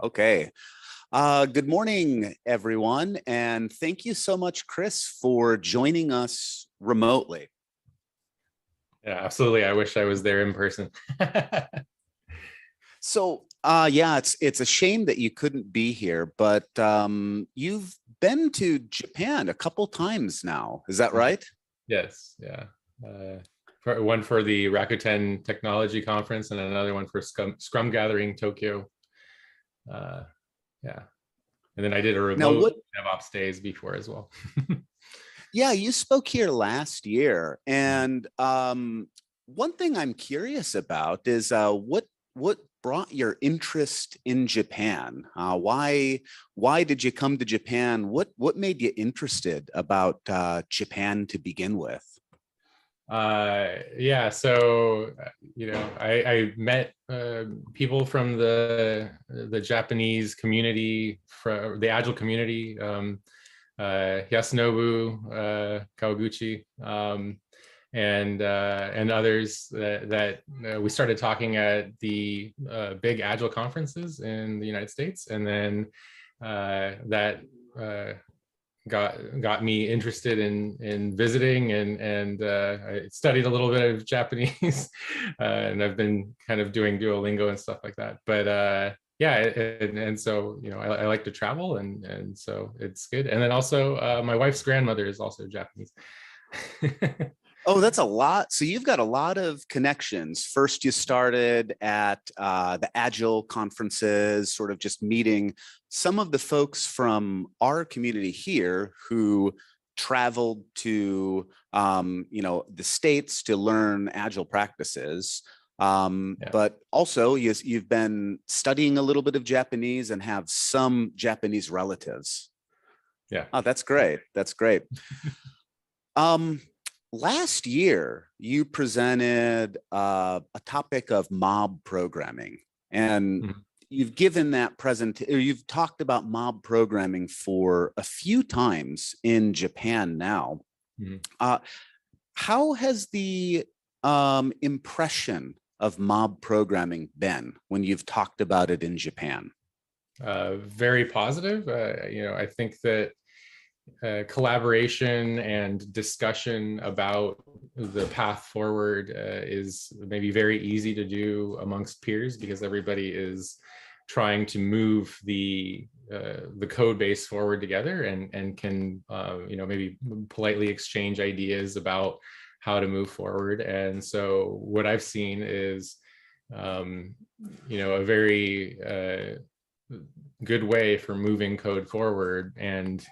Okay. Good morning, everyone. And thank you so much, Chris, for joining us remotely. Yeah, absolutely. I wish I was there in person. So, it's a shame that you couldn't be here, but you've been to Japan a couple times now. Is that right? Yes, yeah. One for the Rakuten Technology Conference and another one for Scrum Gathering Tokyo. Uh, yeah. And then I did a Now, remote DevOps days before as well. yeah, you spoke here last year, and one thing I'm curious about is what brought your interest in Japan? Why did you come to Japan? What made you interested about Japan to begin with? Yeah, so I met people from the Japanese community, from the Agile community, Yasunobu Kawaguchi, and others that we started talking at the big Agile conferences in the United States, and then that got me interested in visiting, and I studied a little bit of Japanese, and I've been kind of doing Duolingo and stuff like that. But yeah, and so I like to travel, and so it's good. And then also my wife's grandmother is also Japanese. Oh, that's a lot. So you've got a lot of connections. First, you started at the Agile conferences, sort of just meeting some of the folks from our community here who traveled to, the States to learn Agile practices. Yeah. But also, you've been studying a little bit of Japanese and have some Japanese relatives. Yeah. Oh, that's great. That's great. Um, Last year, you presented a topic of mob programming, and Mhm. you've given that or you've talked about mob programming for a few times in Japan now. Mhm. Uh, how has the impression of mob programming been when you've talked about it in Japan? Very positive. I think that collaboration and discussion about the path forward is maybe very easy to do amongst peers, because everybody is trying to move the code base forward together, and can maybe politely exchange ideas about how to move forward. And so what I've seen is a very good way for moving code forward, and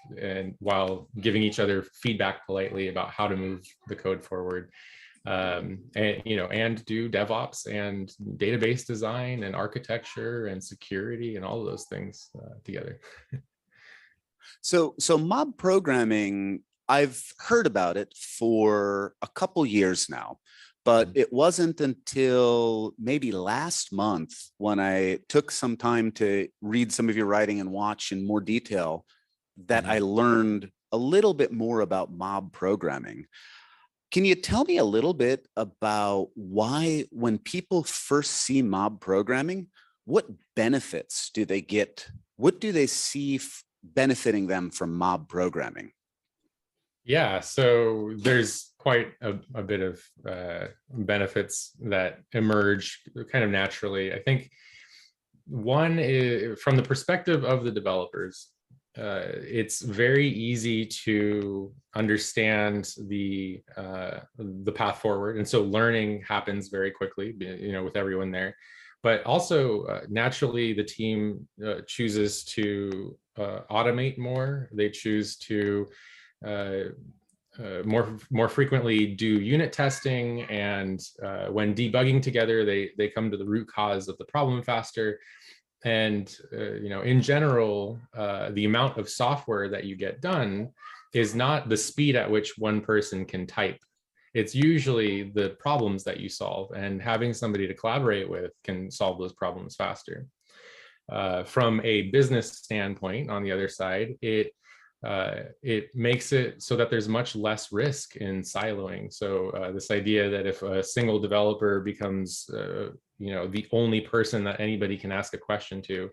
while giving each other feedback politely about how to move the code forward, and do DevOps and database design and architecture and security and all of those things together. So mob programming, I've heard about it for a couple years now, but it wasn't until maybe last month when I took some time to read some of your writing and watch in more detail that I learned a little bit more about mob programming. Can you tell me a little bit about why, when people first see mob programming, what benefits do they get? What do they see benefiting them from mob programming? Yeah, so there's quite a bit of benefits that emerge kind of naturally. I think one is from the perspective of the developers. It's very easy to understand the path forward, and so learning happens very quickly, with everyone there. But also, naturally, the team chooses to automate more. They choose to uh, more frequently do unit testing, and when debugging together, they come to the root cause of the problem faster. And in general, the amount of software that you get done is not the speed at which one person can type. It's usually the problems that you solve, and having somebody to collaborate with can solve those problems faster. From a business standpoint, on the other side, it it makes it so that there's much less risk in siloing. So this idea that if a single developer becomes the only person that anybody can ask a question to,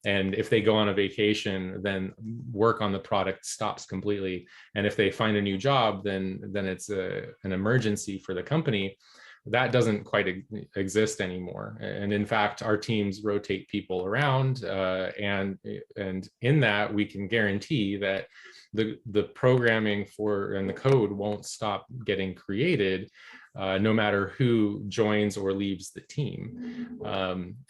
and if they go on a vacation, then work on the product stops completely. And if they find a new job, then it's an emergency for the company. That doesn't quite exist anymore. And in fact, our teams rotate people around, and in that we can guarantee that the programming and the code won't stop getting created, no matter who joins or leaves the team.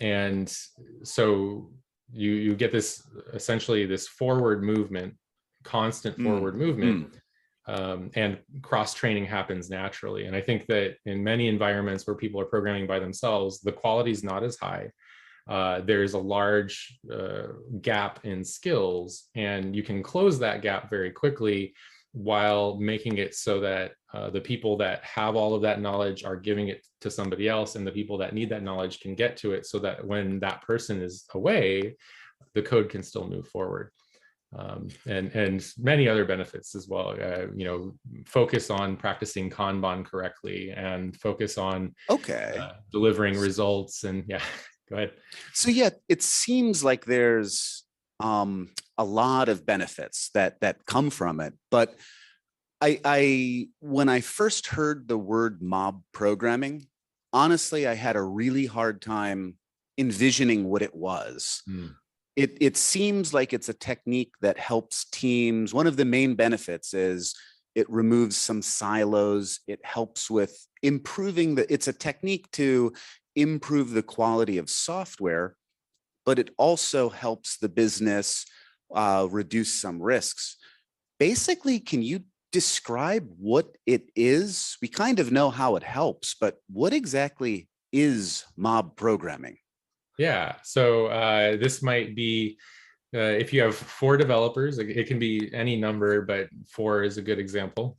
And so you get this, essentially this forward movement, constant forward movement. And cross-training happens naturally. And I think that in many environments where people are programming by themselves, the quality is not as high. There's a large gap in skills, and you can close that gap very quickly while making it so that the people that have all of that knowledge are giving it to somebody else, and the people that need that knowledge can get to it, so that when that person is away, the code can still move forward. And many other benefits as well. Focus on practicing Kanban correctly, and focus on delivering results. And yeah, go ahead. So yeah, it seems like there's a lot of benefits that come from it. But I when I first heard the word mob programming, honestly, I had a really hard time envisioning what it was. It seems like it's a technique that helps teams. One of the main benefits is it removes some silos. It helps with improving it's a technique to improve the quality of software, but it also helps the business reduce some risks. Basically, can you describe what it is? We kind of know how it helps, but what exactly is mob programming? Yeah, so this might be, if you have 4 developers, it can be any number, but 4 is a good example.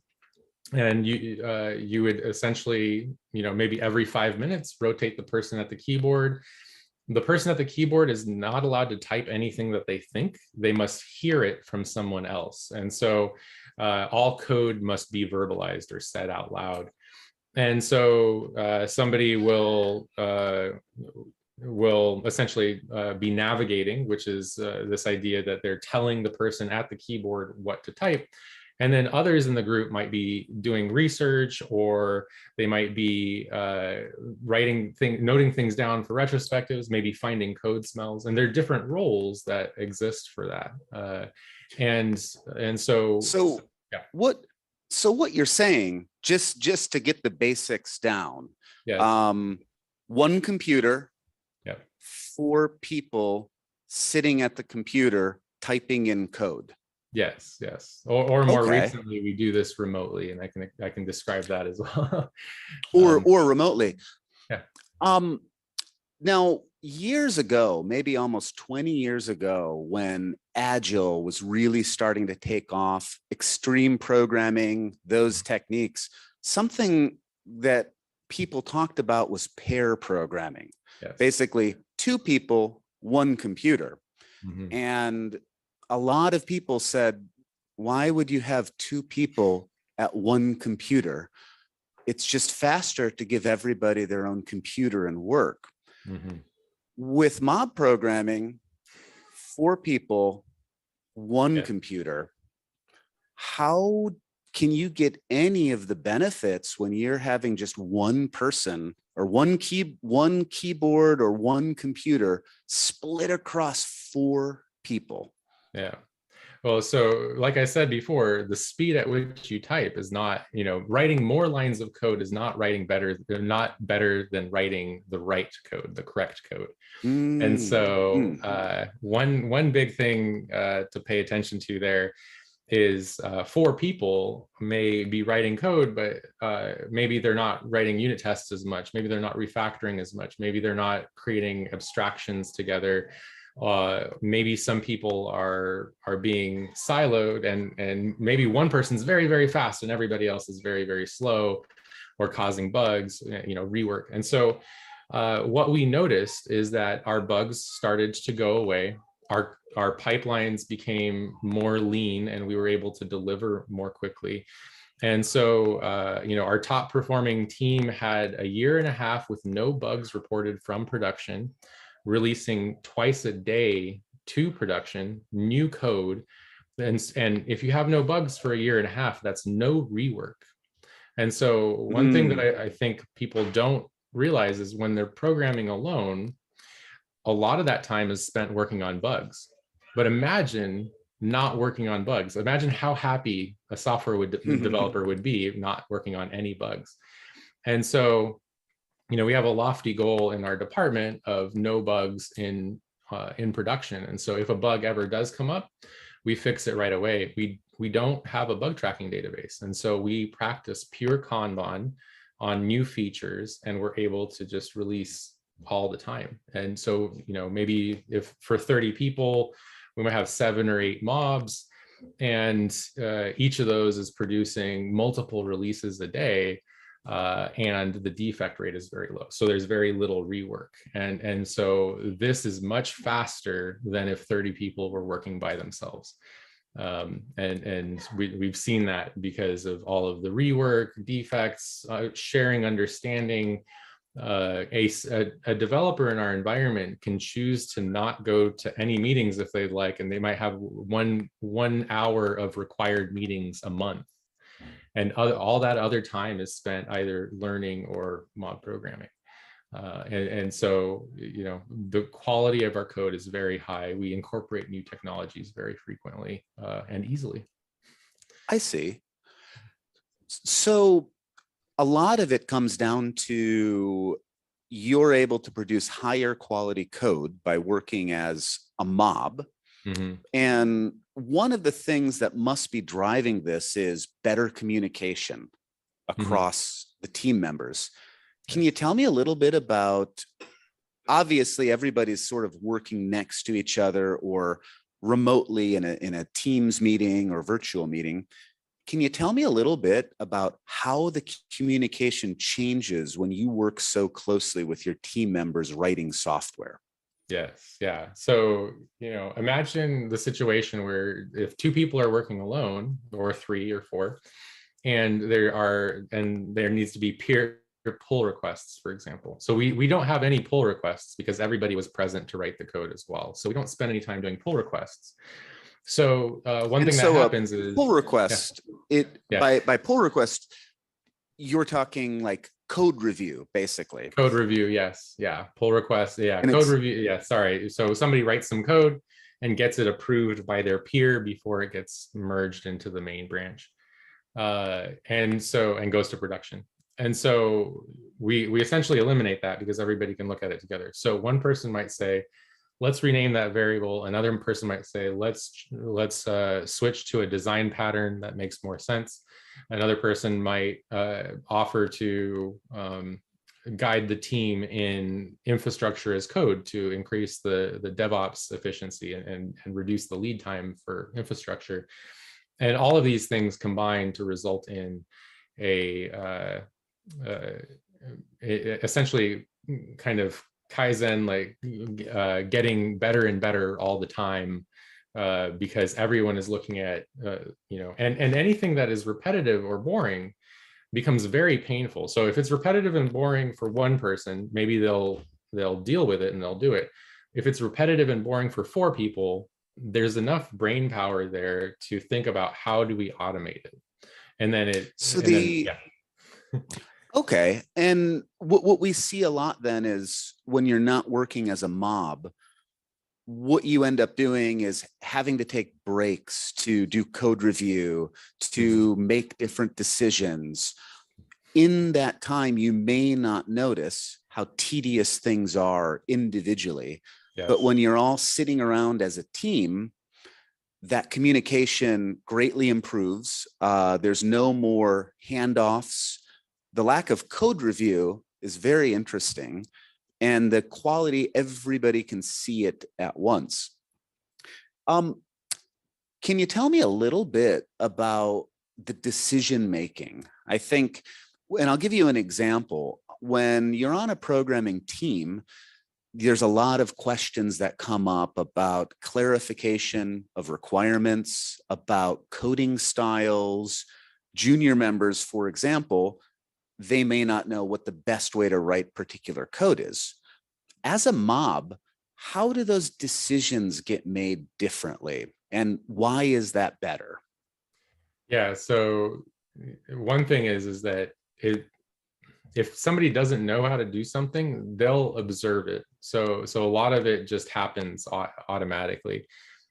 And you would essentially, maybe every 5 minutes, rotate the person at the keyboard. The person at the keyboard is not allowed to type anything that they think. They must hear it from someone else. And so all code must be verbalized or said out loud. And so somebody will essentially be navigating, which is this idea that they're telling the person at the keyboard what to type. And then others in the group might be doing research, or they might be noting things down for retrospectives, maybe finding code smells. And there are different roles that exist for that. So yeah. What you're saying, just to get the basics down, yes. One computer, Yep. 4 people sitting at the computer typing in code. Yes. Or more recently, we do this remotely, and I can describe that as well. or remotely. Yeah. Now, years ago, maybe almost 20 years ago, when Agile was really starting to take off, extreme programming, those techniques, something that people talked about was pair programming. Yes. Basically, 2 people, 1 computer. Mm-hmm. And a lot of people said, why would you have 2 people at 1 computer? It's just faster to give everybody their own computer and work. Mm-hmm. With mob programming, 4 people, 1 computer. How can you get any of the benefits when you're having just 1 person or 1 keyboard or 1 computer split across 4 people? Yeah. Well, so like I said before, the speed at which you type is not, writing more lines of code is not not better than writing the right code, the correct code. And so one big thing to pay attention to there is 4 people may be writing code, but maybe they're not writing unit tests as much. Maybe they're not refactoring as much. Maybe they're not creating abstractions together. Maybe some people are being siloed, and maybe one person's very, very fast and everybody else is very, very slow, or causing bugs, rework. And so what we noticed is that our bugs started to go away. our pipelines became more lean, and we were able to deliver more quickly. And so, our top performing team had a year and a half with no bugs reported from production, releasing twice a day to production, new code. And if you have no bugs for a year and a half, that's no rework. And so one thing that I think people don't realize is when they're programming alone, a lot of that time is spent working on bugs. But imagine not working on bugs. Imagine how happy a software developer would be not working on any bugs. And so, we have a lofty goal in our department of no bugs in production. And so if a bug ever does come up, we fix it right away. We don't have a bug tracking database. And so we practice pure Kanban on new features, and we're able to just release all the time. And so, maybe if for 30 people, we might have 7 or 8 mobs, and each of those is producing multiple releases a day, and the defect rate is very low. So there's very little rework. And so this is much faster than if 30 people were working by themselves. And we've seen that because of all of the rework, defects, sharing understanding. A developer in our environment can choose to not go to any meetings if they'd like, and they might have one hour of required meetings a month, and all that other time is spent either learning or mob programming. And so, the quality of our code is very high. We incorporate new technologies very frequently and easily. I see. So a lot of it comes down to you're able to produce higher quality code by working as a mob. Mm-hmm. And one of the things that must be driving this is better communication across the team members. Can you tell me a little bit about, obviously everybody's sort of working next to each other or remotely in a Teams meeting or virtual meeting. Can you tell me a little bit about how the communication changes when you work so closely with your team members writing software? Yes. Yeah. So, imagine the situation where if 2 people are working alone, or 3 or 4, and there needs to be peer pull requests, for example. So we don't have any pull requests because everybody was present to write the code as well. So we don't spend any time doing pull requests. So one thing that happens is pull request. By pull request, you're talking like code review, basically. Code review, yes, yeah. Pull request, yeah. And code review, yeah. Sorry. So somebody writes some code and gets it approved by their peer before it gets merged into the main branch, and goes to production. And so we essentially eliminate that because everybody can look at it together. So one person might say, let's rename that variable. Another person might say, let's switch to a design pattern that makes more sense. Another person might offer to guide the team in infrastructure as code to increase the DevOps efficiency and reduce the lead time for infrastructure. And all of these things combine to result in essentially kind of Kaizen, like getting better and better all the time, because everyone is looking at, and anything that is repetitive or boring becomes very painful. So if it's repetitive and boring for one person, maybe they'll deal with it and they'll do it. If it's repetitive and boring for 4 people, there's enough brain power there to think about how do we automate it. And then Okay. And what we see a lot then is when you're not working as a mob, what you end up doing is having to take breaks to do code review, to make different decisions. In that time, you may not notice how tedious things are individually. Yes. But when you're all sitting around as a team, that communication greatly improves. There's no more handoffs. The lack of code review is very interesting, and the quality, everybody can see it at once. Can you tell me a little bit about the decision making? I think, and I'll give you an example. When you're on a programming team, there's a lot of questions that come up about clarification of requirements, about coding styles. Junior members, for example, they may not know what the best way to write particular code is. As a mob, how do those decisions get made differently? And why is that better? Yeah, so one thing is that if somebody doesn't know how to do something, they'll observe it. So a lot of it just happens automatically.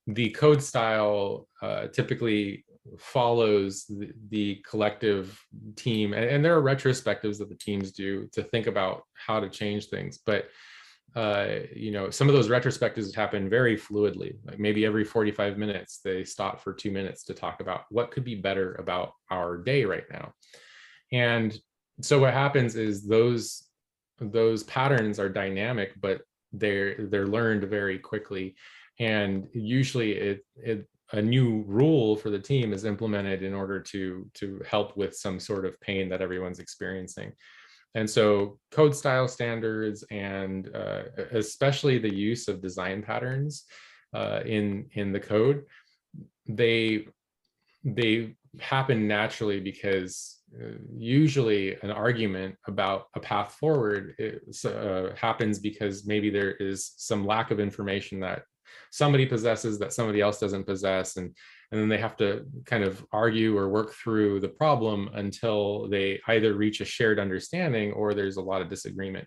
The code style typically follows the collective team, and there are retrospectives that the teams do to think about how to change things. But some of those retrospectives happen very fluidly. Like maybe every 45 minutes, they stop for 2 minutes to talk about what could be better about our day right now. And so what happens is those patterns are dynamic, but they're learned very quickly. And usually a new rule for the team is implemented in order to help with some sort of pain that everyone's experiencing. And so code style standards and especially the use of design patterns in the code, they happen naturally because usually an argument about a path forward happens because maybe there is some lack of information that somebody possesses that somebody else doesn't possess, and then they have to kind of argue or work through the problem until they either reach a shared understanding or there's a lot of disagreement.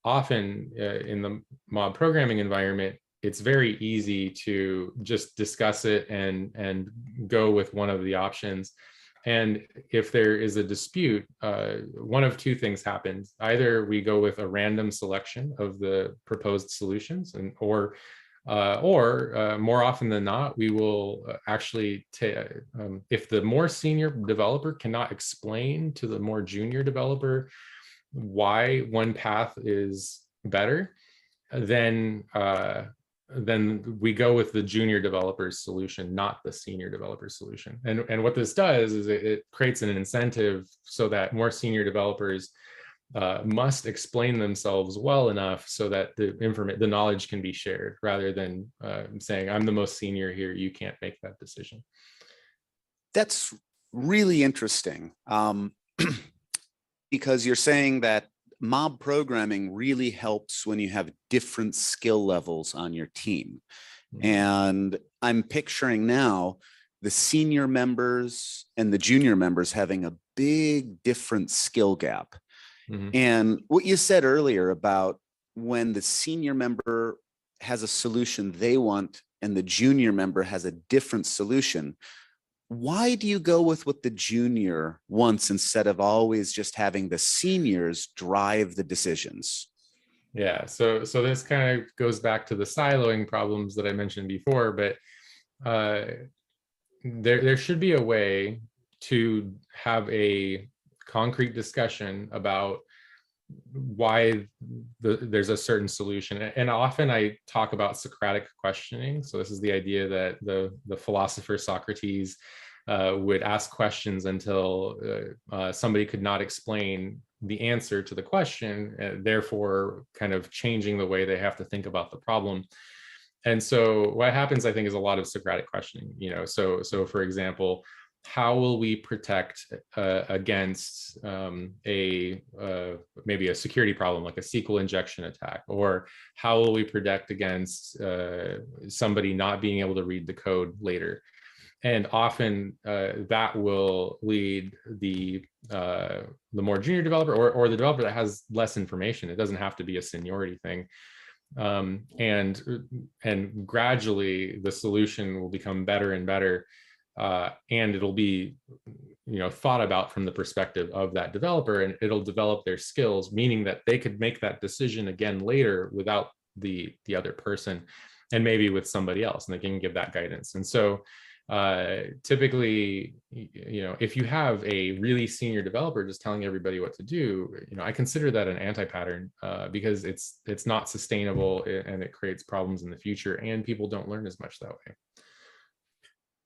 Often in the mob programming environment, it's very easy to just discuss it and go with one of the options. And if there is a dispute, one of two things happens. Either we go with a random selection of the proposed solutions, or more often than not, we will actually, if the more senior developer cannot explain to the more junior developer why one path is better, then we go with the junior developer's solution, not the senior developer's solution. And what this does is it creates an incentive so that more senior developers must explain themselves well enough so that the knowledge can be shared, rather than saying, I'm the most senior here, you can't make that decision. That's really interesting, because you're saying that mob programming really helps when you have different skill levels on your team. Mm-hmm. And I'm picturing now the senior members and the junior members having a big different skill gap. Mm-hmm. And what you said earlier about when the senior member has a solution they want and the junior member has a different solution, why do you go with what the junior wants instead of always just having the seniors drive the decisions? Yeah, so this kind of goes back to the siloing problems that I mentioned before, but there should be a way to have a concrete discussion about why there's a certain solution. And often I talk about Socratic questioning. So this is the idea that the philosopher Socrates would ask questions until somebody could not explain the answer to the question, therefore kind of changing the way they have to think about the problem. And so what happens, I think, is a lot of Socratic questioning. So for example, how will we protect against maybe a security problem like a SQL injection attack? Or how will we protect against somebody not being able to read the code later? And often that will lead the more junior developer or the developer that has less information. It doesn't have to be a seniority thing. And gradually the solution will become better and better. And it'll be, thought about from the perspective of that developer, and it'll develop their skills, meaning that they could make that decision again later without the other person, and maybe with somebody else, and they can give that guidance. And so typically, if you have a really senior developer just telling everybody what to do, I consider that an anti-pattern because it's not sustainable, and it creates problems in the future, and people don't learn as much that way.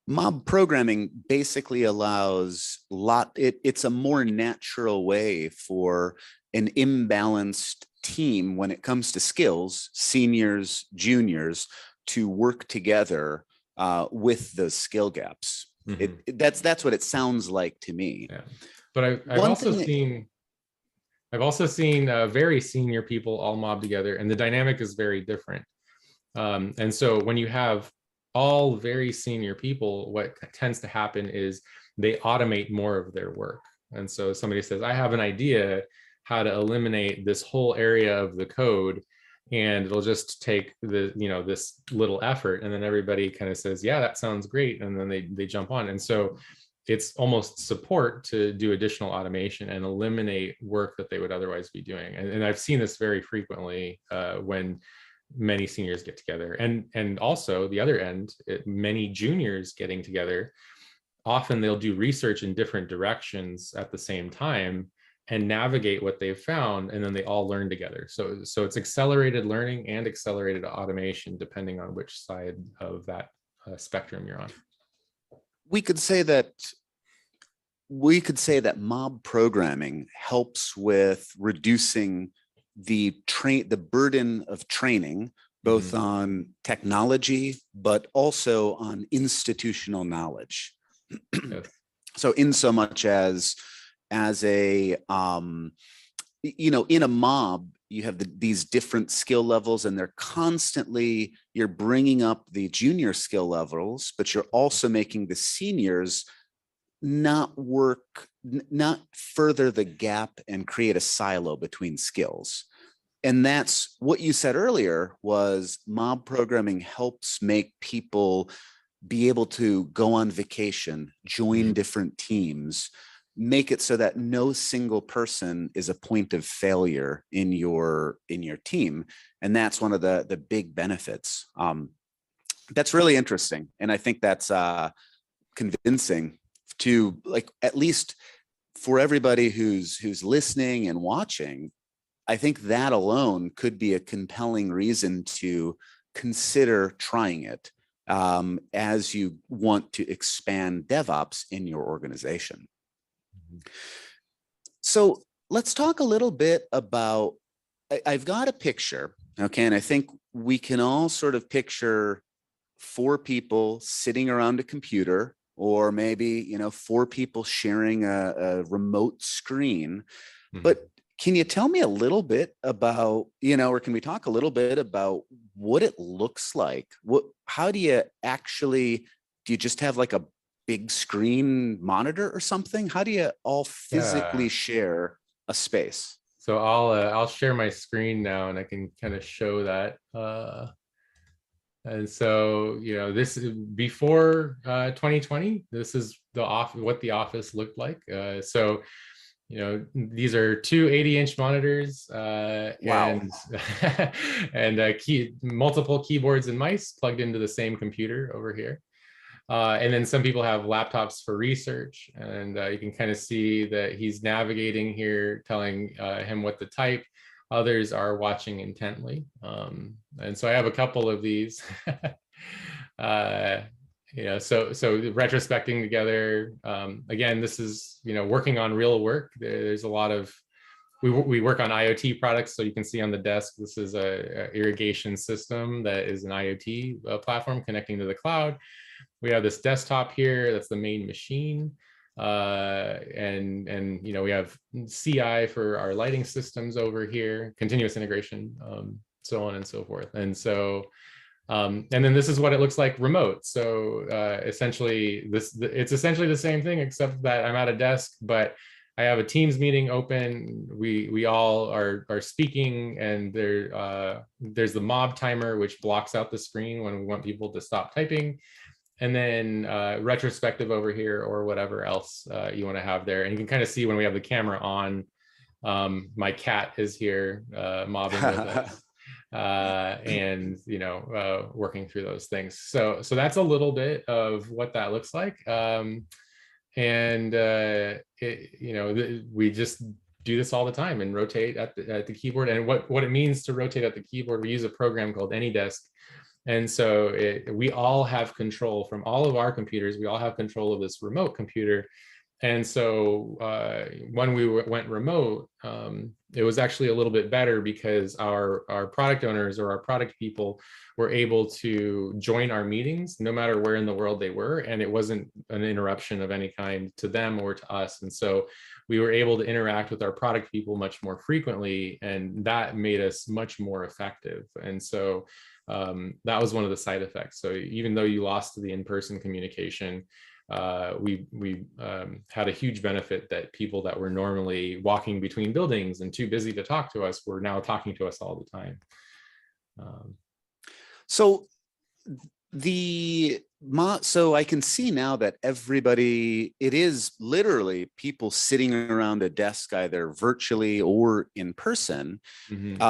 Mob programming basically allows it's a more natural way for an imbalanced team when it comes to skills, seniors, juniors, to work together with those skill gaps. That's what it sounds like to me. Yeah. But I've also seen very senior people all mob together, and the dynamic is very different. And so when you have all very senior people, what tends to happen is they automate more of their work. And so somebody says, I have an idea how to eliminate this whole area of the code, and it'll just take this little effort. And then everybody kind of says, yeah, that sounds great. And then they jump on. And so it's almost support to do additional automation and eliminate work that they would otherwise be doing. And I've seen this very frequently when many seniors get together. And also the other end, many juniors getting together. Often they'll do research in different directions at the same time and navigate what they've found, and then they all learn together. So it's accelerated learning and accelerated automation, depending on which side of that spectrum you're on. We could say that mob programming helps with reducing the burden of training, both on technology, but also on institutional knowledge. Yes. So in so much as a, in a mob, you have these different skill levels, and you're bringing up the junior skill levels, but you're also making the seniors not further the gap and create a silo between skills. And that's what you said earlier, was mob programming helps make people be able to go on vacation, join different teams, make it so that no single person is a point of failure in your team. And that's one of the big benefits. That's really interesting. And I think that's convincing to, like, at least for everybody who's listening and watching. I think that alone could be a compelling reason to consider trying it as you want to expand DevOps in your organization. So let's talk a little bit about, I've got a picture, okay, and I think we can all sort of picture 4 people sitting around a computer, or maybe, 4 people sharing a remote screen. But can you tell me a little bit about, or can we talk a little bit about what it looks like? How do you just have like a big screen monitor or something? How do you all physically share a space? So I'll share my screen now, and I can kind of show that. And so, this is before 2020. This is what the office looked like. So these are 2 80-inch monitors, Wow. and multiple keyboards and mice plugged into the same computer over here. And then some people have laptops for research, and you can kind of see that he's navigating here, telling him what to type. Others are watching intently. And so I have a couple of these. So retrospecting together. Again, this is, working on real work. There's a lot of, we work on IoT products. So you can see on the desk, this is a irrigation system that is an IoT platform connecting to the cloud. We have this desktop here, that's the main machine. And we have CI for our lighting systems over here, continuous integration, so on and so forth. And so, and then this is what it looks like remote. So essentially, it's essentially the same thing, except that I'm at a desk, but I have a Teams meeting open. We all are speaking, and there's the mob timer, which blocks out the screen when we want people to stop typing. And then retrospective over here, or whatever else you want to have there. And you can kind of see when we have the camera on, my cat is here mobbing with us. And working through those things. So that's a little bit of what that looks like. We just do this all the time and rotate at the keyboard. And what it means to rotate at the keyboard, we use a program called AnyDesk. And so we all have control from all of our computers. We all have control of this remote computer. And so when we went remote, it was actually a little bit better because our product owners or our product people were able to join our meetings no matter where in the world they were, and it wasn't an interruption of any kind to them or to us. And so we were able to interact with our product people much more frequently, and that made us much more effective. And so that was one of the side effects. So even though you lost the in-person communication, we had a huge benefit that people that were normally walking between buildings and too busy to talk to us were now talking to us all the time. So so I can see now that everybody, it is literally people sitting around a desk, either virtually or in person. Mm-hmm.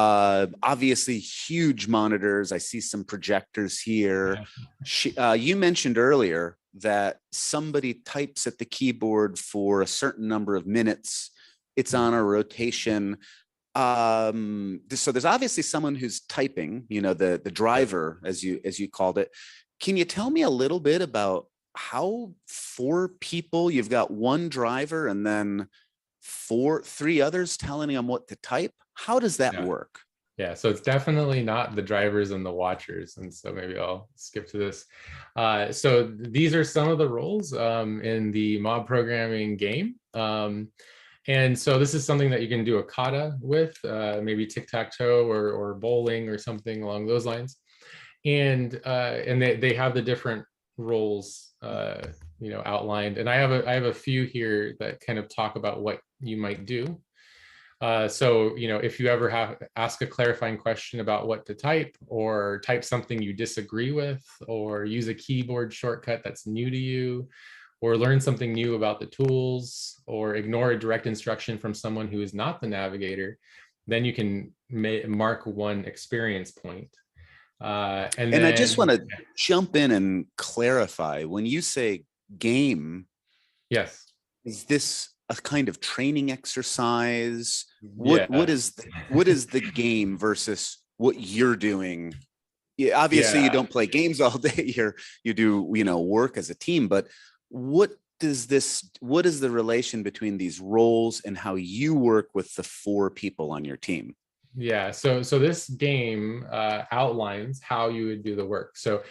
Obviously, huge monitors. I see some projectors here. You mentioned earlier that somebody types at the keyboard for a certain number of minutes. It's on a rotation. So there's obviously someone who's typing, the driver, as you called it. Can you tell me a little bit about how 4 people, you've got one driver and then 3 others telling them what to type? How does that work? Yeah, so it's definitely not the drivers and the watchers. And so maybe I'll skip to this. So these are some of the roles in the mob programming game. And so this is something that you can do a kata with, maybe tic-tac-toe or bowling or something along those lines. And they have the different roles outlined. And I have a few here that kind of talk about what you might do. So if you ever ask a clarifying question about what to type, or type something you disagree with, or use a keyboard shortcut that's new to you, or learn something new about the tools, or ignore a direct instruction from someone who is not the navigator, then you can mark 1 experience point. And then, I just want to jump in and clarify, when you say game, yes, is this a kind of training exercise? What is the game versus what you're doing? Yeah, obviously you don't play games all day. You do work as a team, but what is the relation between these roles and how you work with the 4 people on your team? Yeah, so this game outlines how you would do the work. So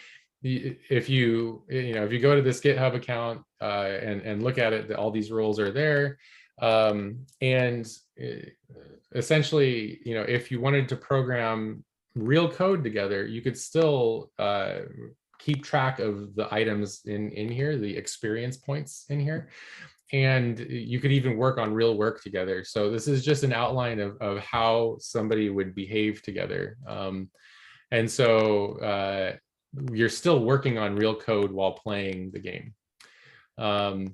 if you go to this GitHub account and look at it, all these roles are there. And essentially, if you wanted to program real code together, you could still keep track of the items in here, the experience points in here. And you could even work on real work together. So this is just an outline of how somebody would behave together. And so you're still working on real code while playing the game. And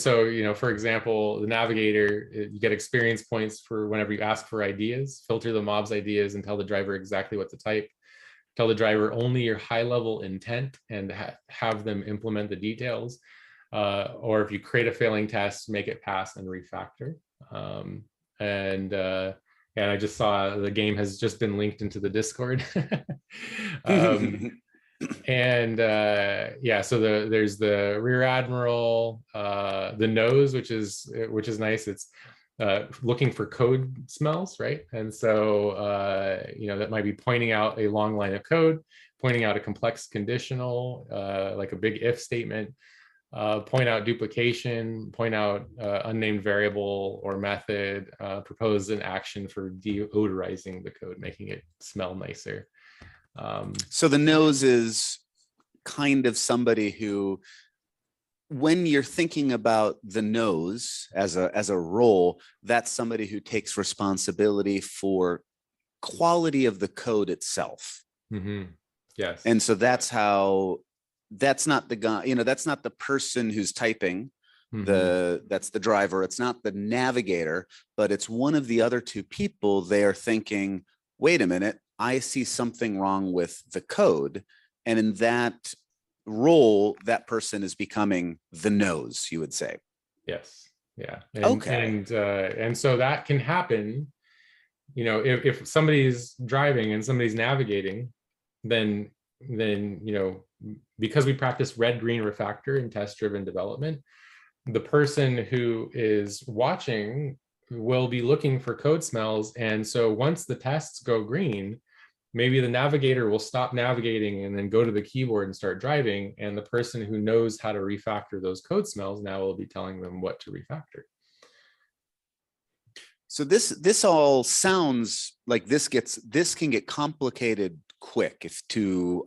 so, for example, the navigator, you get experience points for whenever you ask for ideas, filter the mob's ideas and tell the driver exactly what to type. Tell the driver only your high-level intent and have them implement the details. Or if you create a failing test, make it pass and refactor. And I just saw the game has just been linked into the Discord. So there's the rear admiral, the nose, which is nice. It's looking for code smells, right? And so that might be pointing out a long line of code, pointing out a complex conditional, like a big if statement. Point out duplication, point out unnamed variable or method, propose an action for deodorizing the code, making it smell nicer. So the nose is kind of somebody who, when you're thinking about the nose as a role, that's somebody who takes responsibility for quality of the code itself. Mm-hmm. Yes. And so that's not the guy, that's not the person who's typing. Mm-hmm. That's the driver. It's not the navigator, but it's one of the other 2 people. They are thinking, wait a minute, I see something wrong with the code. And in that role, that person is becoming the nose, you would say. Yes. Yeah. Okay. And so that can happen, if somebody's driving and somebody's navigating, then because we practice red-green refactor in test-driven development, the person who is watching will be looking for code smells. And so once the tests go green, maybe the navigator will stop navigating and then go to the keyboard and start driving. And the person who knows how to refactor those code smells now will be telling them what to refactor. So this all sounds like this can get complicated quick if to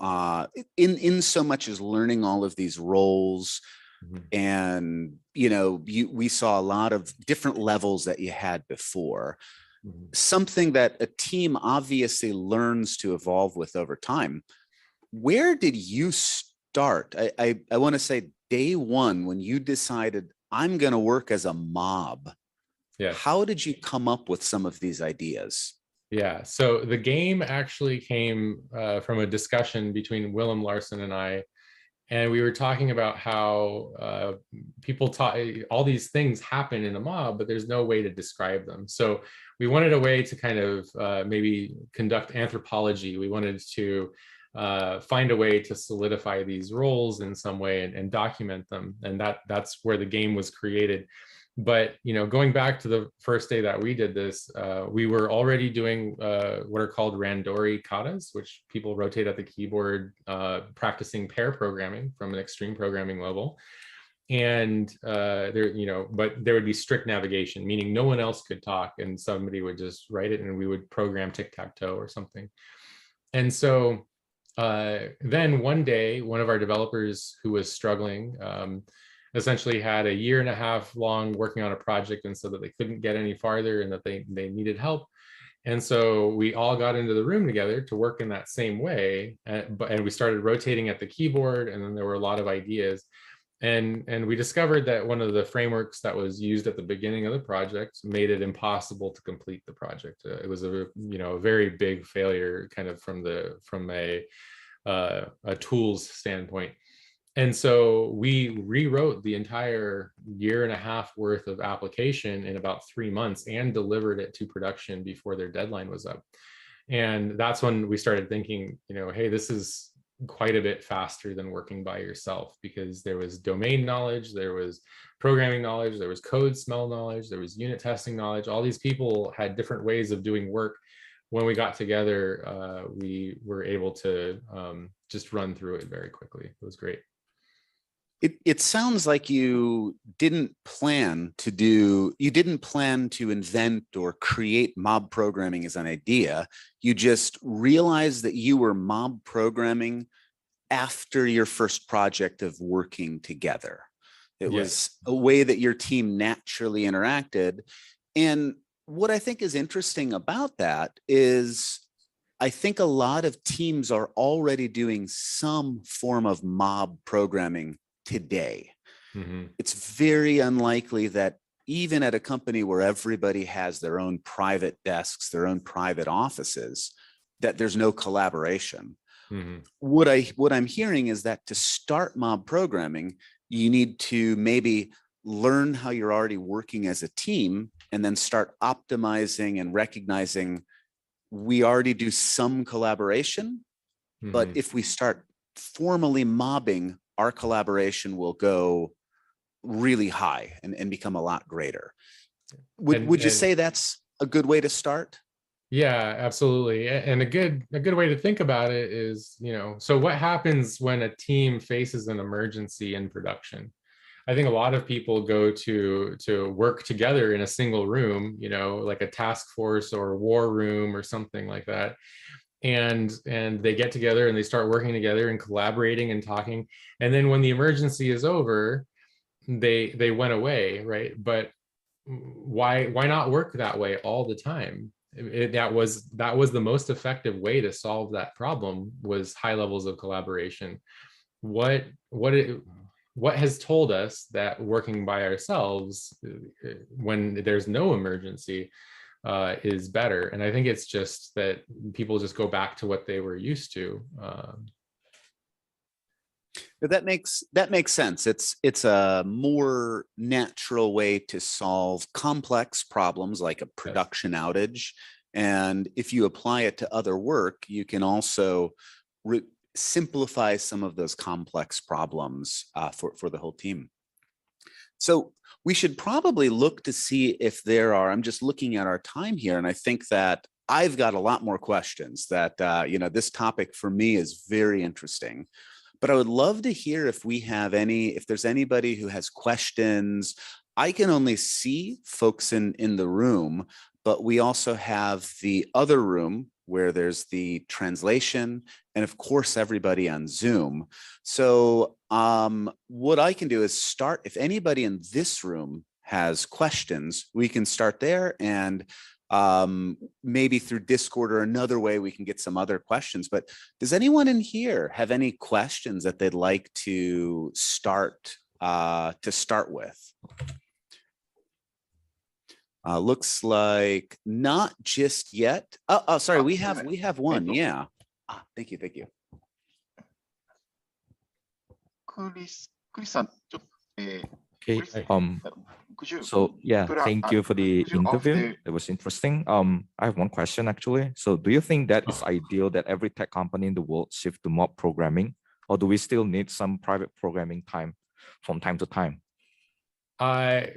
in so much as learning all of these roles. And we saw a lot of different levels that you had before. Something that a team obviously learns to evolve with over time. Where did you start? I want to say day one when you decided I'm going to work as a mob. Yes. How did you come up with some of these ideas? Yeah, so the game actually came from a discussion between Willem Larson and I, and we were talking about how people talk, all these things happen in a mob, but there's no way to describe them. So we wanted a way to kind of maybe conduct anthropology. We wanted to find a way to solidify these roles in some way and document them, and that's where the game was created. But going back to the first day that we did this, we were already doing what are called randori katas, which people rotate at the keyboard, practicing pair programming from an extreme programming level. And but there would be strict navigation, meaning no one else could talk, and somebody would just write it, and we would program tic-tac-toe or something. And so then one day, one of our developers who was struggling essentially had a 1.5 years long working on a project, and so that they couldn't get any farther and that they needed help. And so we all got into the room together to work in that same way, and we started rotating at the keyboard, and then there were a lot of ideas. And we discovered that one of the frameworks that was used at the beginning of the project made it impossible to complete the project. It was a very big failure, kind of from a tools standpoint. And so we rewrote the entire 1.5 years worth of application in about 3 months and delivered it to production before their deadline was up. And that's when we started thinking, hey, this is quite a bit faster than working by yourself, because there was domain knowledge, there was programming knowledge, there was code smell knowledge, there was unit testing knowledge. All these people had different ways of doing work. When we got together, we were able to just run through it very quickly. It was great. It sounds like you didn't plan to invent or create mob programming as an idea. You just realized that you were mob programming after your first project of working together. It was a way that your team naturally interacted. And what I think is interesting about that is I think a lot of teams are already doing some form of mob programming today. It's very unlikely that even at a company where everybody has their own private desks, their own private offices, that there's no collaboration. What I'm hearing is that to start mob programming, you need to maybe learn how you're already working as a team and then start optimizing and recognizing we already do some collaboration, but if we start formally mobbing, our collaboration will go really high and become a lot greater. Would you say that's a good way to start? Yeah, absolutely. And a good way to think about it is, so what happens when a team faces an emergency in production? I think a lot of people go to work together in a single room, like a task force or a war room or something like that. And they get together and they start working together and collaborating and talking. And then when the emergency is over, they went away, right? But why not work that way all the time? That was the most effective way to solve that problem, was high levels of collaboration. What has told us that working by ourselves when there's no emergency is better? And I think it's just that people just go back to what they were used to. That makes sense. It's a more natural way to solve complex problems like a production outage. And if you apply it to other work, you can also simplify some of those complex problems for the whole team. So we should probably look to see if there are, I'm just looking at our time here, and I think that I've got a lot more questions that, this topic for me is very interesting. But I would love to hear if we have if there's anybody who has questions. I can only see folks in the room, but we also have the other room where there's the translation and of course everybody on Zoom. So what I can do is start, if anybody in this room has questions, we can start there, and maybe through Discord or another way we can get some other questions. But does anyone in here have any questions that they'd like to start with? Looks like not just yet. Oh, sorry, we have one. Yeah. Thank you. Okay. So yeah, thank you for the interview. It was interesting. I have one question actually. So do you think that it's ideal that every tech company in the world shift to mob programming, or do we still need some private programming time from time to time?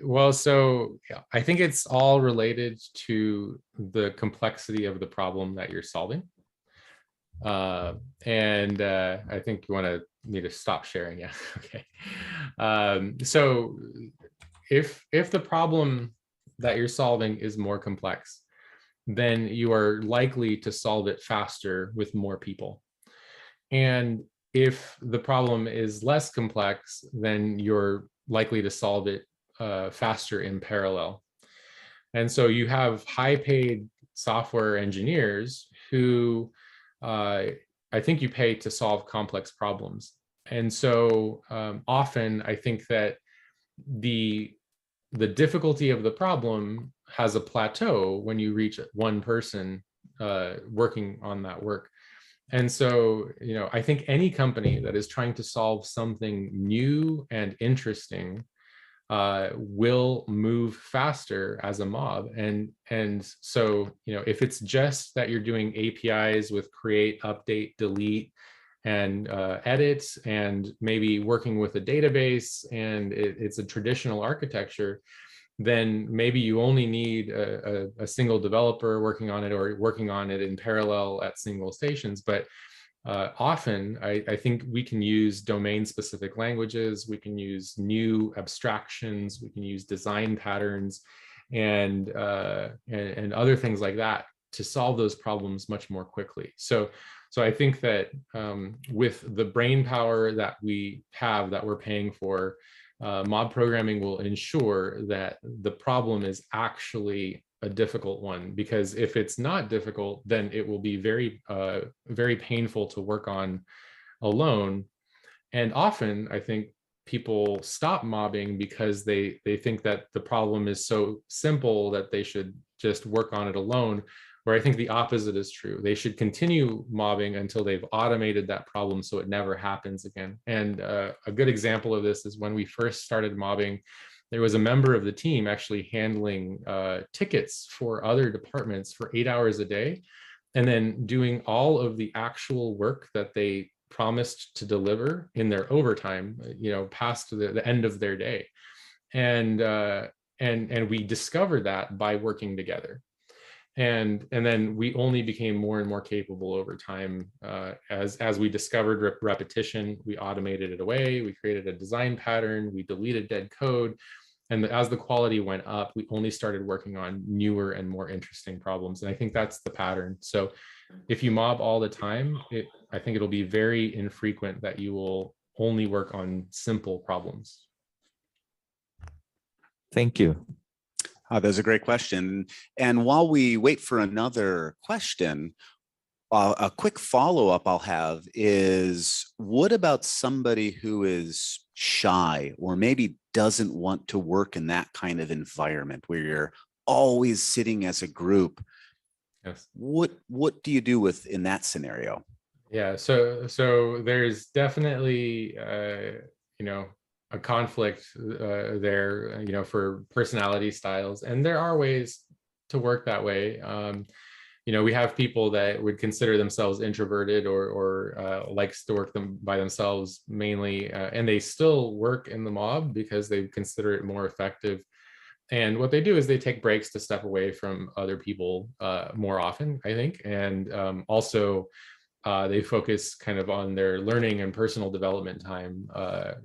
Well, so yeah, I think it's all related to the complexity of the problem that you're solving. And I think you need to stop sharing. Yeah. Okay. So if the problem that you're solving is more complex, then you are likely to solve it faster with more people. And if the problem is less complex, then you're likely to solve it faster in parallel. And so you have high-paid software engineers who I think you pay to solve complex problems. And so often I think that the difficulty of the problem has a plateau when you reach one person working on that work. And so, I think any company that is trying to solve something new and interesting will move faster as a mob. And so, if it's just that you're doing APIs with create, update, delete, and edits, and maybe working with a database, and it's a traditional architecture, then maybe you only need a single developer working on it, or working on it in parallel at single stations. But often, I think we can use domain-specific languages, we can use new abstractions, we can use design patterns, and other things like that to solve those problems much more quickly. So I think that with the brain power that we have, that we're paying for, mob programming will ensure that the problem is actually a difficult one, because if it's not difficult, then it will be very, very painful to work on alone. And often, I think people stop mobbing because they think that the problem is so simple that they should just work on it alone, where I think the opposite is true. They should continue mobbing until they've automated that problem so it never happens again. And a good example of this is when we first started mobbing, there was a member of the team actually handling tickets for other departments for 8 hours a day, and then doing all of the actual work that they promised to deliver in their overtime, past the end of their day. And we discovered that by working together. And then we only became more and more capable over time. As we discovered repetition, we automated it away, we created a design pattern, we deleted dead code. And as the quality went up, we only started working on newer and more interesting problems. And I think that's the pattern. So if you mob all the time, I think it'll be very infrequent that you will only work on simple problems. Thank you. That's a great question. And while we wait for another question, a quick follow-up I'll have is, what about somebody who is shy or maybe doesn't want to work in that kind of environment where you're always sitting as a group? Yes. What do you do in that scenario? Yeah, so there's definitely a conflict there, for personality styles, and there are ways to work that way. we have people that would consider themselves introverted or likes to work them by themselves mainly, and they still work in the mob because they consider it more effective. And what they do is they take breaks to step away from other people more often, I think. And also they focus kind of on their learning and personal development time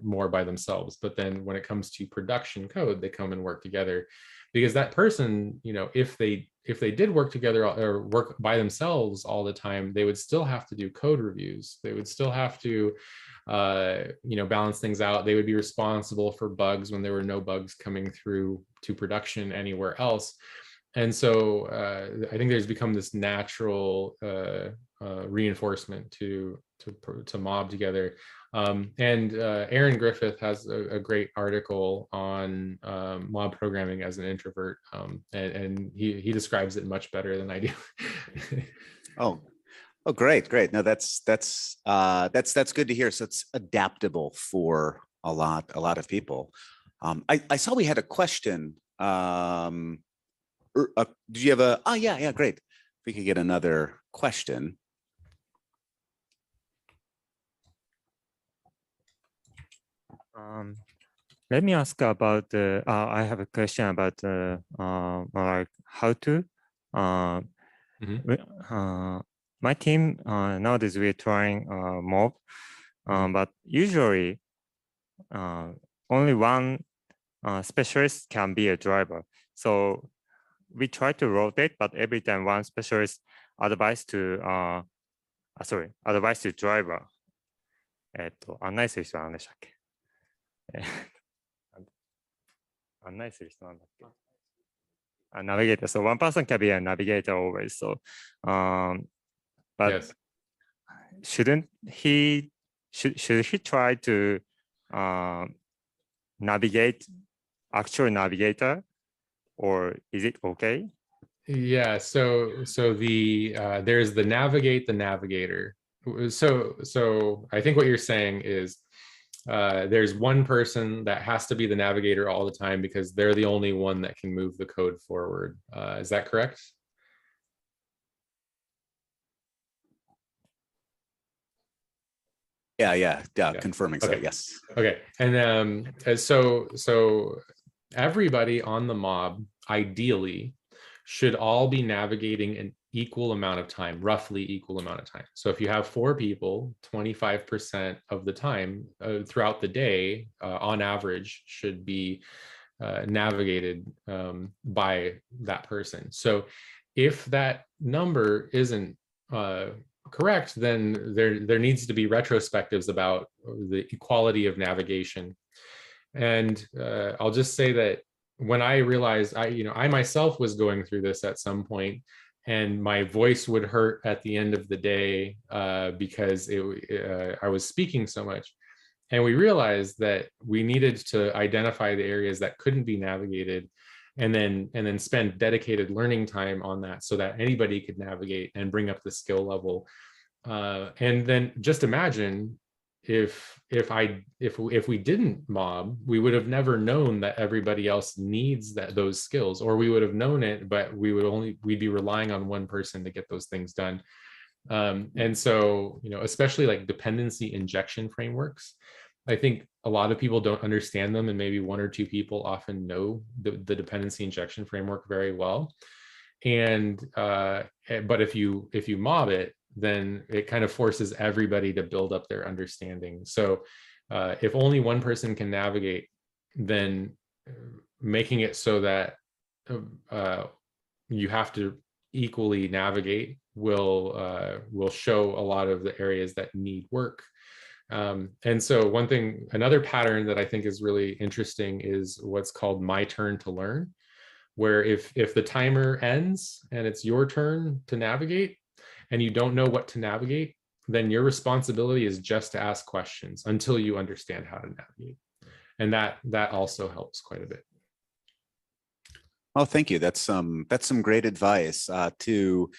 more by themselves. But then when it comes to production code, they come and work together, because that person, if they did work together or work by themselves all the time, they would still have to do code reviews. They would still have to balance things out. They would be responsible for bugs when there were no bugs coming through to production anywhere else. And so I think there's become this natural reinforcement to mob together. And Aaron Griffith has a great article on mob programming as an introvert, and he describes it much better than I do. Oh, great. No, that's good to hear. So it's adaptable for a lot of people. I saw we had a question. Did you have a? Oh, yeah, great. If we could get another question. Let me ask about the. I have a question about like how to. My team nowadays we're trying mob, but usually only one specialist can be a driver. So we try to rotate, but every time one specialist advice to driver. 案内する人は何でしたっけ？案内する人なんだっけ？ navigator. So one person can be a navigator always. So, but yes. Shouldn't he? Should he try to navigate actual navigator, or is it okay? Yeah. So the there's the navigate the navigator. So I think what you're saying is there's one person that has to be the navigator all the time because they're the only one that can move the code forward. Is that correct? Yeah. Confirming. Okay. So yes. Okay. And so everybody on the mob ideally should all be navigating an equal amount of time, roughly equal amount of time. So if you have 4 people, 25% of the time throughout the day, on average, should be navigated by that person. So if that number isn't correct, then there needs to be retrospectives about the equality of navigation. And I'll just say that when I realized I myself was going through this at some point, and my voice would hurt at the end of the day because I was speaking so much. And we realized that we needed to identify the areas that couldn't be navigated and then spend dedicated learning time on that so that anybody could navigate and bring up the skill level. And then just imagine if we didn't mob, we would have never known that everybody else needs those skills, or we would have known it, but we'd be relying on one person to get those things done. And so, especially like dependency injection frameworks, I think a lot of people don't understand them, and maybe 1 or 2 people often know the dependency injection framework very well. And but if you mob it, then it kind of forces everybody to build up their understanding. So if only one person can navigate, then making it so that you have to equally navigate will show a lot of the areas that need work. And so another pattern that I think is really interesting is what's called my turn to learn, where if the timer ends and it's your turn to navigate, and you don't know what to navigate, then your responsibility is just to ask questions until you understand how to navigate. And that also helps quite a bit. Oh, thank you. That's some great advice. To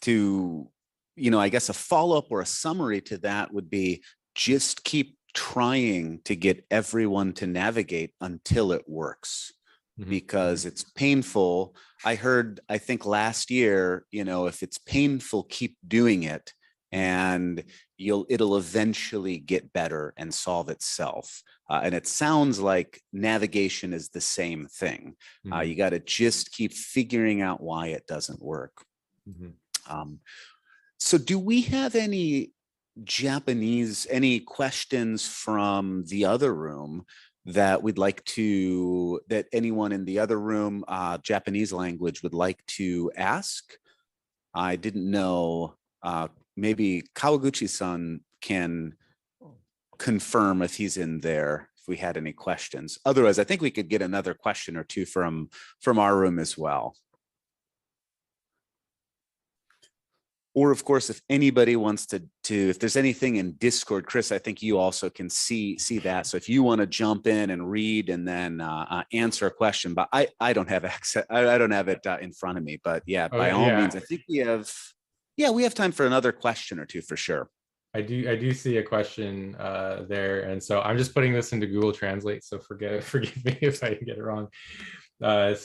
I guess a follow-up or a summary to that would be just keep trying to get everyone to navigate until it works. because it's painful. I think last year, if it's painful, keep doing it, and it'll eventually get better and solve itself. And it sounds like navigation is the same thing. You got to just keep figuring out why it doesn't work. So do we have any questions from the other room that that anyone in the other room, Japanese language, would like to ask? I didn't know, maybe Kawaguchi-san can confirm if he's in there, if we had any questions. Otherwise, I think we could get another question or two from our room as well. Or of course, if anybody wants to, if there's anything in Discord, Chris, I think you also can see that. So if you want to jump in and read and then answer a question, but I don't have access, I don't have it in front of me. But yeah, by all means, I think we have time for another question or two for sure. I do see a question there, and so I'm just putting this into Google Translate. So forgive me if I get it wrong. Let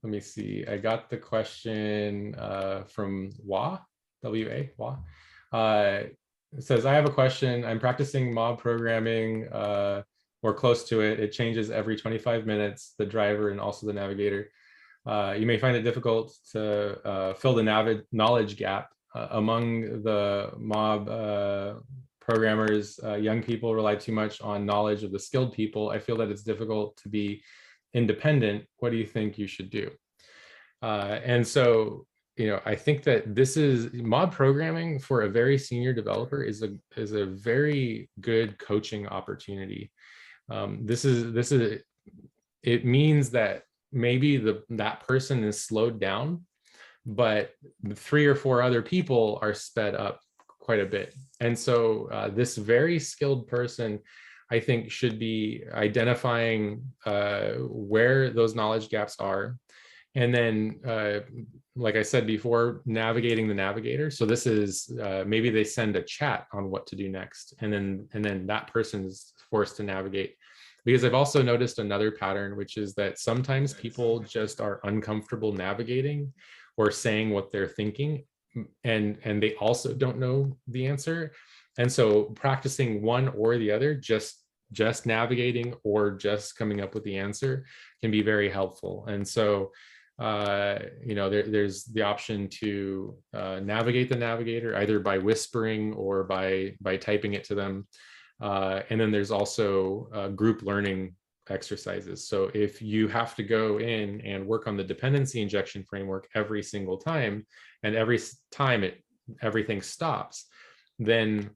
me see. I got the question from W-A. It says, I have a question. I'm practicing mob programming or close to it. It changes every 25 minutes, the driver and also the navigator. You may find it difficult to fill the knowledge gap among the mob programmers. Young people rely too much on knowledge of the skilled people. I feel that it's difficult to be independent. What do you think you should do? And so, I think that this is mob programming for a very senior developer is a very good coaching opportunity. It means that maybe that person is slowed down, but 3 or 4 other people are sped up quite a bit. And so this very skilled person, I think, should be identifying where those knowledge gaps are. And then, like I said before, navigating the navigator. So this is maybe they send a chat on what to do next. And then that person is forced to navigate. Because I've also noticed another pattern, which is that sometimes people just are uncomfortable navigating or saying what they're thinking. And they also don't know the answer. And so practicing one or the other, just navigating or just coming up with the answer, can be very helpful. And so, there's the option to navigate the navigator either by whispering or by typing it to them. And then there's also group learning exercises. So if you have to go in and work on the dependency injection framework every single time, and every time everything stops, then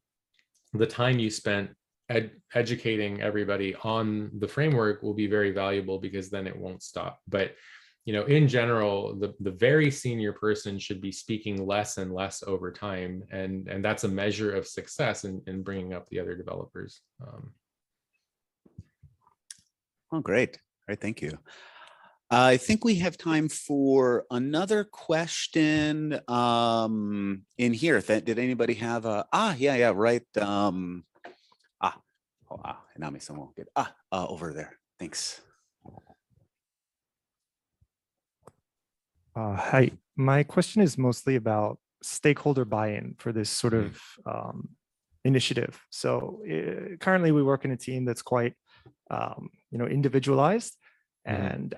the time you spent educating everybody on the framework will be very valuable, because then it won't stop. But in general, the very senior person should be speaking less and less over time, and that's a measure of success in bringing up the other developers. Oh, great. Thank you. I think we have time for another question in here. Did anybody have a, right. Over there. Thanks. Hi, my question is mostly about stakeholder buy-in for this sort of initiative. So currently we work in a team that's quite individualized, and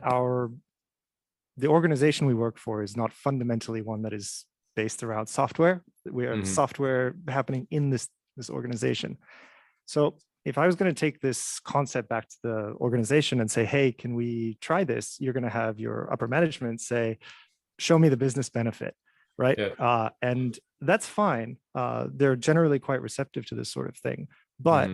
the organization we work for is not fundamentally one that is based around software. We have software happening in this organization. So if I was going to take this concept back to the organization and say, hey, can we try this? You're going to have your upper management say, show me the business benefit, right? Yeah. And that's fine. They're generally quite receptive to this sort of thing. But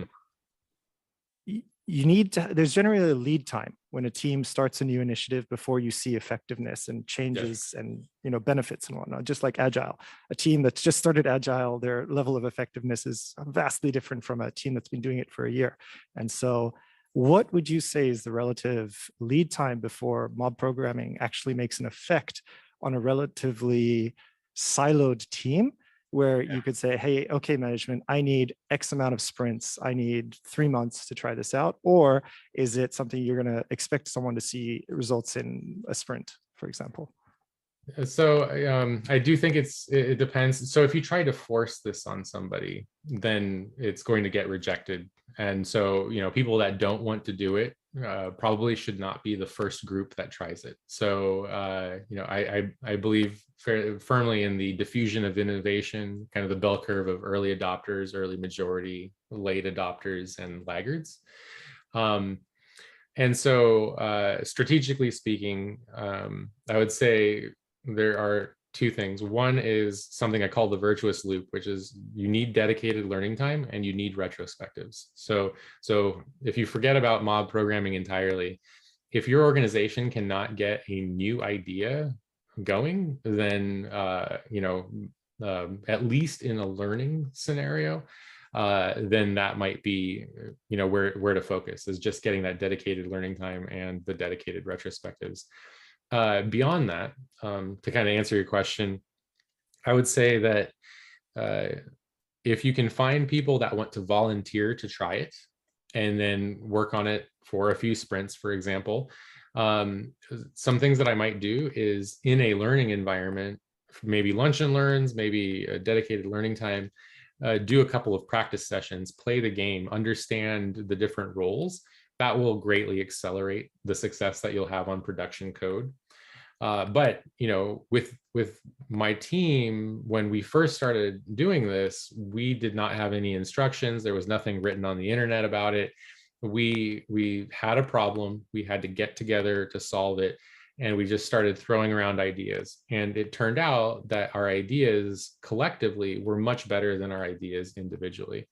you need to, there's generally a lead time when a team starts a new initiative before you see effectiveness and changes and benefits and whatnot. Just like Agile, a team that's just started Agile, their level of effectiveness is vastly different from a team that's been doing it for a year. And so what would you say is the relative lead time before mob programming actually makes an effect on a relatively siloed team? where you could say, hey, okay, management, I need X amount of sprints. I need 3 months to try this out. Or is it something you're going to expect someone to see results in a sprint, for example? So I do think it depends. So if you try to force this on somebody, then it's going to get rejected. And so, people that don't want to do it probably should not be the first group that tries it. So, I believe firmly in the diffusion of innovation, kind of the bell curve of early adopters, early majority, late adopters, and laggards. And so strategically speaking, I would say there are two things. One is something I call the virtuous loop, which is you need dedicated learning time and you need retrospectives. So if you forget about mob programming entirely, if your organization cannot get a new idea going, then at least in a learning scenario, then that might be where to focus, is just getting that dedicated learning time and the dedicated retrospectives. Beyond that, to kind of answer your question, I would say that if you can find people that want to volunteer to try it and then work on it for a few sprints, for example, some things that I might do is in a learning environment, maybe lunch and learns, maybe a dedicated learning time, do a couple of practice sessions, play the game, understand the different roles. That will greatly accelerate the success that you'll have on production code. But with my team, when we first started doing this, we did not have any instructions. There was nothing written on the internet about it. We had a problem. We had to get together to solve it. And we just started throwing around ideas. And it turned out that our ideas collectively were much better than our ideas individually.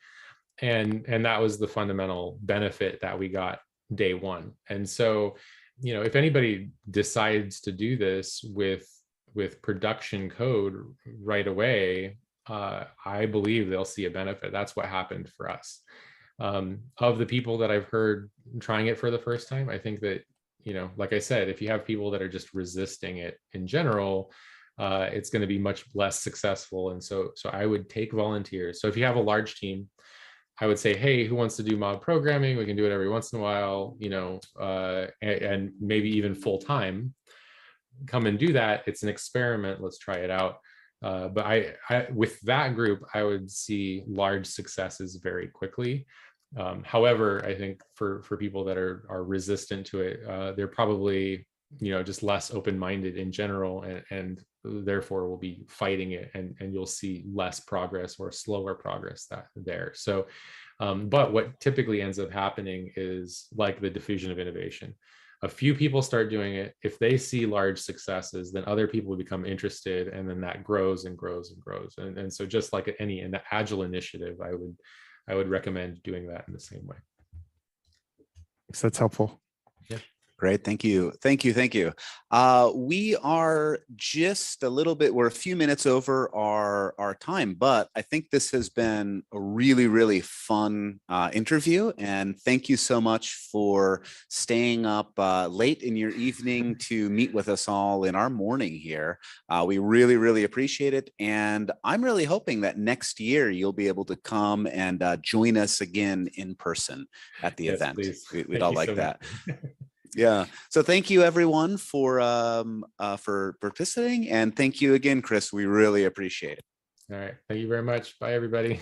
And that was the fundamental benefit that we got day one. And so, if anybody decides to do this with production code right away, I believe they'll see a benefit. That's what happened for us. Of the people that I've heard trying it for the first time, I think that, like I said, if you have people that are just resisting it in general, it's going to be much less successful. And so I would take volunteers. So if you have a large team, I would say, hey, who wants to do mob programming? We can do it every once in a while, and maybe even full time. Come and do that. It's an experiment. Let's try it out. But I with that group, I would see large successes very quickly. However, I think for people that are resistant to it, they're probably just less open-minded in general, and therefore will be fighting it, and you'll see less progress or slower progress there. So, but what typically ends up happening is like the diffusion of innovation. A few people start doing it. If they see large successes, then other people become interested, and then that grows and grows and grows. And so just like an agile initiative, I would recommend doing that in the same way. So that's helpful. Yeah. Great. Thank you. Thank you. Thank you. We are just we're a few minutes over our time, but I think this has been a really, really fun interview. And thank you so much for staying up late in your evening to meet with us all in our morning here. We really, really appreciate it. And I'm really hoping that next year you'll be able to come and join us again in person at the event. Please. We'd all like that. Yeah. So thank you everyone for participating, and thank you again, Chris. We really appreciate it. All right. Thank you very much. Bye, everybody.